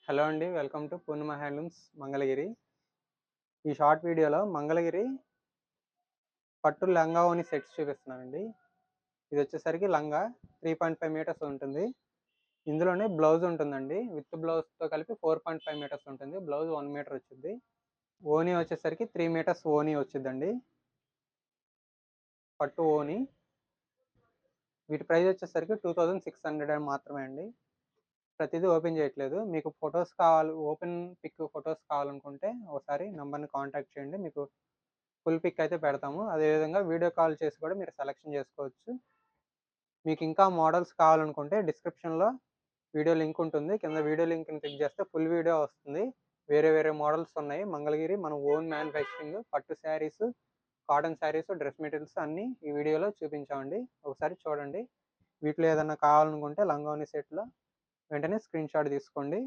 Hello అండి. Welcome to Purnima handlooms Mangalagiri. ఈ short వీడియోలో మంగళగిరి పట్టు లంగా ఓణి సెట్స్ చూపిస్తున్నానండి. ఇదొచ్చేసరికి లంగా 3.5 మీటర్స్ ఉంటుంది. ఇందులోనే బ్లౌజ్ ఉంటుందండి. విత్ బ్లౌజ్‌తో కలిపి 4.5 మీటర్స్ ఉంటుంది. బ్లౌజ్ 1 మీటర్ వచ్చిద్ది. ఓణి వచ్చేసరికి 3 మీటర్స్ ఓణి వచ్చిద్దండి. పట్టు ఓణి. వీటి ప్రైస్ వచ్చేసరికి 2600 మాత్రమే అండి. ప్రతిదీ ఓపెన్ చేయట్లేదు. మీకు ఓపెన్ పిక్ ఫోటోస్ కావాలనుకుంటే ఒకసారి నంబర్‌ని కాంటాక్ట్ చేయండి. మీకు ఫుల్ పిక్ అయితే పెడతాము. అదేవిధంగా వీడియో కాల్ చేసి కూడా మీరు సెలక్షన్ చేసుకోవచ్చు. మీకు ఇంకా మోడల్స్ కావాలనుకుంటే డిస్క్రిప్షన్‌లో వీడియో లింక్ ఉంటుంది. కింద వీడియో లింక్‌ని క్లిక్ చేస్తే ఫుల్ వీడియో వస్తుంది. వేరే వేరే మోడల్స్ ఉన్నాయి. మంగళగిరి మన ఓన్ మ్యానుఫ్యాక్చరింగ్ పట్టు saris, cotton saris, dress materials అన్నీ ఈ వీడియోలో చూపించామండి. ఒకసారి చూడండి. వీటిలో ఏదన్నా కావాలనుకుంటే లంగావోణి సెట్‌లో వెంటనే స్క్రీన్‌షాట్ తీసుకోండి.